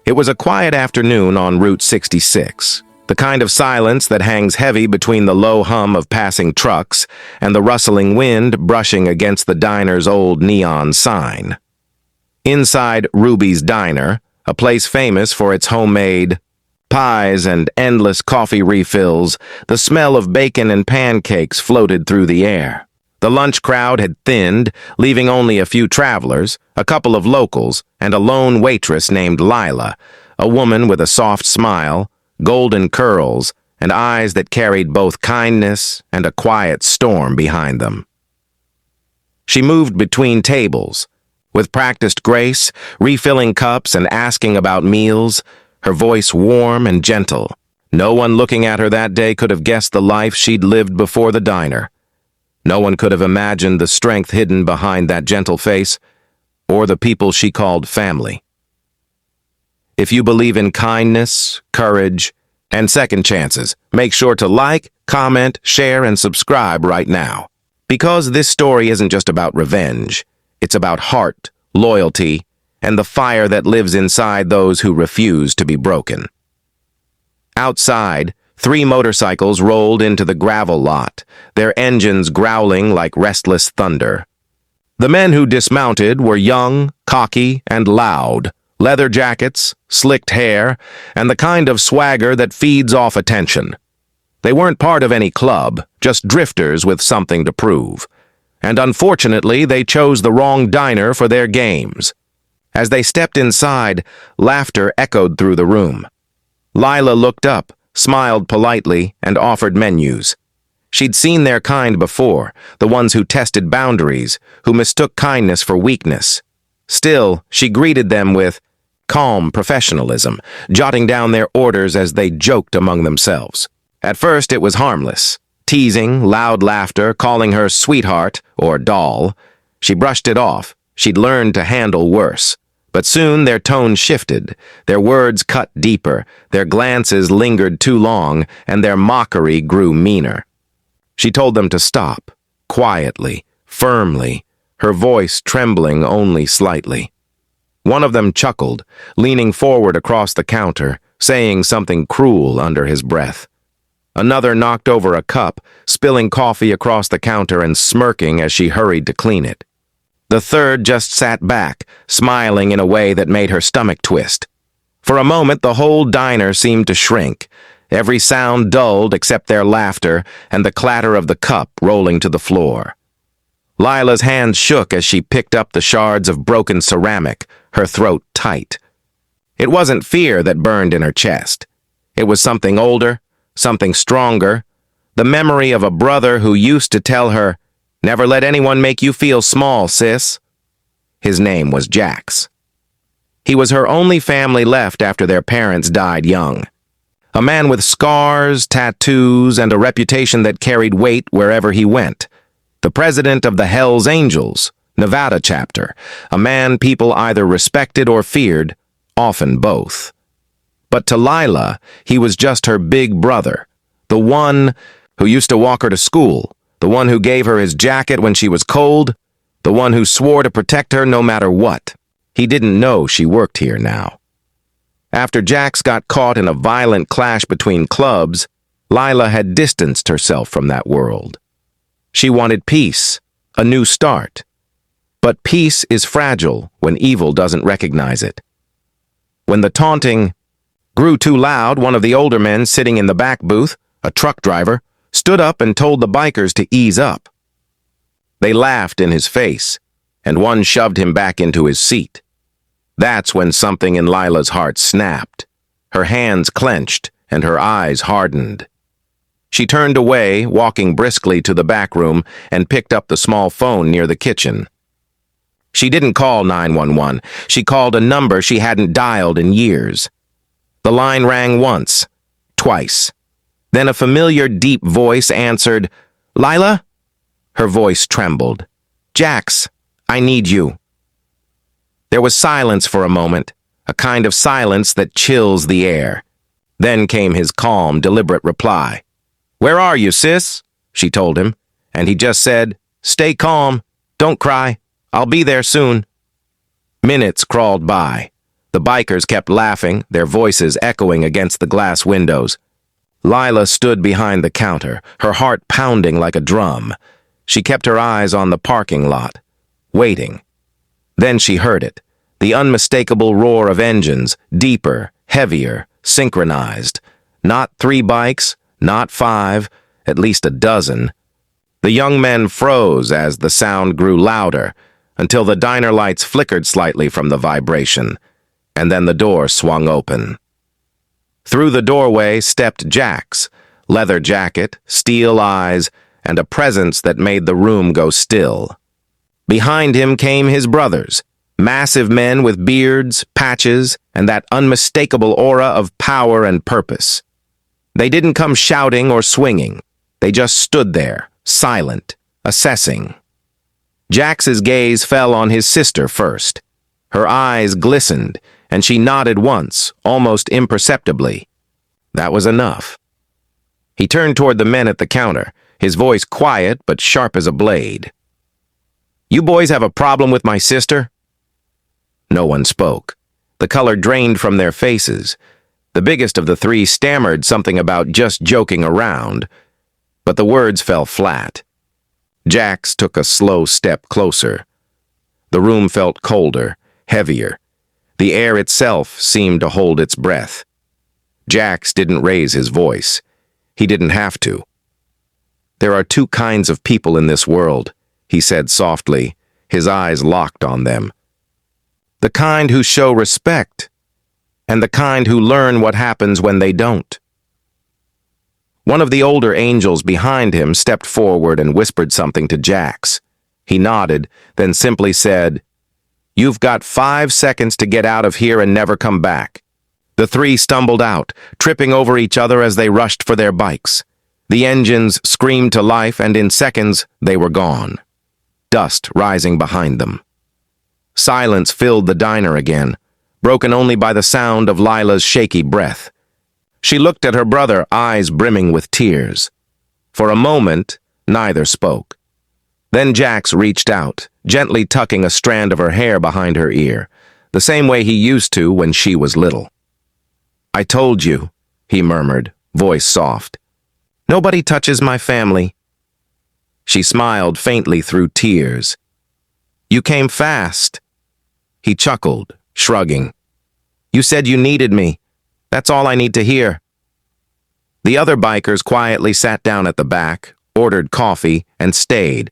It was a quiet afternoon on Route 66, the kind of silence that hangs heavy between the low hum of passing trucks and the rustling wind brushing against the diner's old neon sign. Inside Ruby's Diner, a place famous for its homemade pies and endless coffee refills, the smell of bacon and pancakes floated through the air. The lunch crowd had thinned, leaving only a few travelers, a couple of locals, and a lone waitress named Lila, a woman with a soft smile, golden curls, and eyes that carried both kindness and a quiet storm behind them. She moved between tables, with practiced grace, refilling cups and asking about meals, her voice warm and gentle. No one looking at her that day could have guessed the life she'd lived before the diner. No one could have imagined the strength hidden behind that gentle face, or the people she called family. If you believe in kindness, courage, and second chances, make sure to like, comment, share, and subscribe right now. Because this story isn't just about revenge, it's about heart, loyalty, and the fire that lives inside those who refuse to be broken. Outside, 3 motorcycles rolled into the gravel lot, their engines growling like restless thunder. The men who dismounted were young, cocky, and loud, leather jackets, slicked hair, and the kind of swagger that feeds off attention. They weren't part of any club, just drifters with something to prove. And unfortunately, they chose the wrong diner for their games. As they stepped inside, laughter echoed through the room. Lila looked up, smiled politely, and offered menus. She'd seen their kind before, the ones who tested boundaries, who mistook kindness for weakness. Still, she greeted them with calm professionalism, jotting down their orders as they joked among themselves. At first, it was harmless. Teasing, loud laughter, calling her sweetheart or doll. She brushed it off. She'd learned to handle worse. But soon their tone shifted, their words cut deeper, their glances lingered too long, and their mockery grew meaner. She told them to stop, quietly, firmly, her voice trembling only slightly. One of them chuckled, leaning forward across the counter, saying something cruel under his breath. Another knocked over a cup, spilling coffee across the counter and smirking as she hurried to clean it. The third just sat back, smiling in a way that made her stomach twist. For a moment, the whole diner seemed to shrink. Every sound dulled except their laughter and the clatter of the cup rolling to the floor. Lila's hands shook as she picked up the shards of broken ceramic, her throat tight. It wasn't fear that burned in her chest. It was something older, something stronger, the memory of a brother who used to tell her, "Never let anyone make you feel small, sis." His name was Jax. He was her only family left after their parents died young. A man with scars, tattoos, and a reputation that carried weight wherever he went. The president of the Hells Angels, Nevada chapter, a man people either respected or feared, often both. But to Lila, he was just her big brother, the one who used to walk her to school, the one who gave her his jacket when she was cold, the one who swore to protect her no matter what. He didn't know she worked here now. After Jax got caught in a violent clash between clubs, Lila had distanced herself from that world. She wanted peace, a new start. But peace is fragile when evil doesn't recognize it. When the taunting grew too loud, one of the older men sitting in the back booth, a truck driver, stood up and told the bikers to ease up. They laughed in his face, and one shoved him back into his seat. That's when something in Lila's heart snapped. Her hands clenched, and her eyes hardened. She turned away, walking briskly to the back room, and picked up the small phone near the kitchen. She didn't call 911. She called a number she hadn't dialed in years. The line rang once, twice. Then a familiar, deep voice answered, "Lila?" Her voice trembled. "Jax, I need you." There was silence for a moment, a kind of silence that chills the air. Then came his calm, deliberate reply. "Where are you, sis?" she told him, and he just said, "Stay calm, don't cry, I'll be there soon." Minutes crawled by. The The bikers kept laughing, their voices echoing against the glass windows. Lila stood behind the counter, her heart pounding like a drum. She kept her eyes on the parking lot, waiting. Then she heard it, the unmistakable roar of engines, deeper, heavier, synchronized. Not 3 bikes, not 5, at least a dozen. The young men froze as the sound grew louder, until the diner lights flickered slightly from the vibration, and then the door swung open. Through the doorway stepped Jax, leather jacket, steel eyes, and a presence that made the room go still. Behind him came his brothers, massive men with beards, patches, and that unmistakable aura of power and purpose. They didn't come shouting or swinging. They just stood there, silent, assessing. Jax's gaze fell on his sister first. Her eyes glistened, and she nodded once, almost imperceptibly. That was enough. He turned toward the men at the counter, his voice quiet but sharp as a blade. "You boys have a problem with my sister?" No one spoke. The color drained from their faces. The biggest of the 3 stammered something about just joking around, but the words fell flat. Jax took a slow step closer. The room felt colder, heavier. The air itself seemed to hold its breath. Jax didn't raise his voice. He didn't have to. "There are 2 kinds of people in this world," he said softly, his eyes locked on them. "The kind who show respect, and the kind who learn what happens when they don't." One of the older angels behind him stepped forward and whispered something to Jax. He nodded, then simply said, "You've got 5 seconds to get out of here and never come back." The 3 stumbled out, tripping over each other as they rushed for their bikes. The engines screamed to life, and in seconds they were gone, dust rising behind them. Silence filled the diner again, broken only by the sound of Lila's shaky breath. She looked at her brother, eyes brimming with tears. For a moment, neither spoke. Then Jax reached out, gently tucking a strand of her hair behind her ear, the same way he used to when she was little. "I told you," he murmured, voice soft. "Nobody touches my family." She smiled faintly through tears. "You came fast." He chuckled, shrugging. "You said you needed me. That's all I need to hear." The other bikers quietly sat down at the back, ordered coffee, and stayed.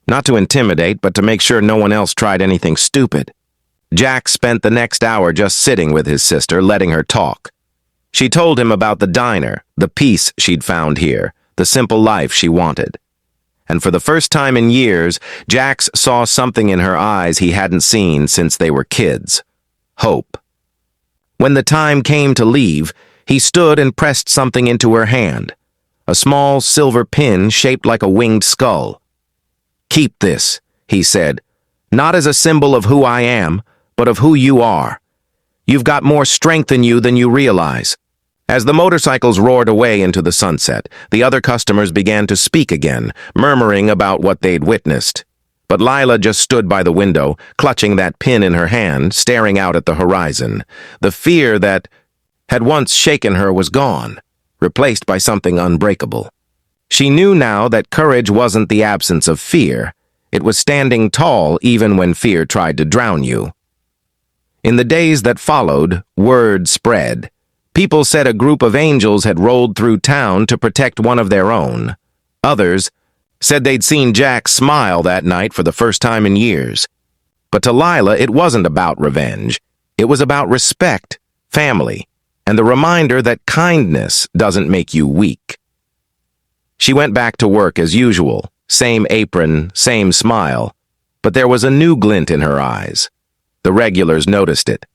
Not to intimidate, but to make sure no one else tried anything stupid. Jax spent the next hour just sitting with his sister, letting her talk. She told him about the diner, the peace she'd found here, the simple life she wanted. And for the first time in years, Jax saw something in her eyes he hadn't seen since they were kids. Hope. When the time came to leave, he stood and pressed something into her hand. A small silver pin shaped like a winged skull. "Keep this," he said, "not as a symbol of who I am, but of who you are. You've got more strength in you than you realize." As the motorcycles roared away into the sunset, the other customers began to speak again, murmuring about what they'd witnessed. But Lila just stood by the window, clutching that pin in her hand, staring out at the horizon. The fear that had once shaken her was gone, replaced by something unbreakable. She knew now that courage wasn't the absence of fear. It was standing tall even when fear tried to drown you. In the days that followed, word spread. People said a group of angels had rolled through town to protect one of their own. Others said they'd seen Jack smile that night for the first time in years. But to Lila, it wasn't about revenge. It was about respect, family, and the reminder that kindness doesn't make you weak. She went back to work as usual, same apron, same smile, but there was a new glint in her eyes. The regulars noticed it.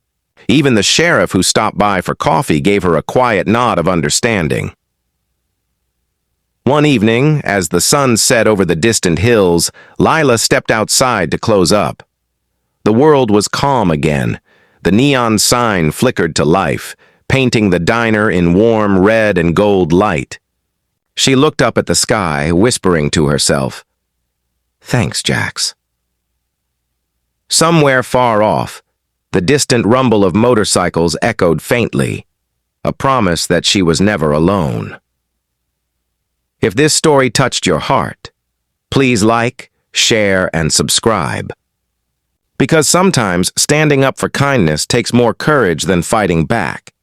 Even the sheriff who stopped by for coffee gave her a quiet nod of understanding. One evening, as the sun set over the distant hills, Lila stepped outside to close up. The world was calm again. The neon sign flickered to life, painting the diner in warm red and gold light. She looked up at the sky, whispering to herself, "Thanks, Jax." Somewhere far off, The distant rumble of motorcycles echoed faintly, a promise that she was never alone. If this story touched your heart, please like, share, and subscribe. Because sometimes standing up for kindness takes more courage than fighting back.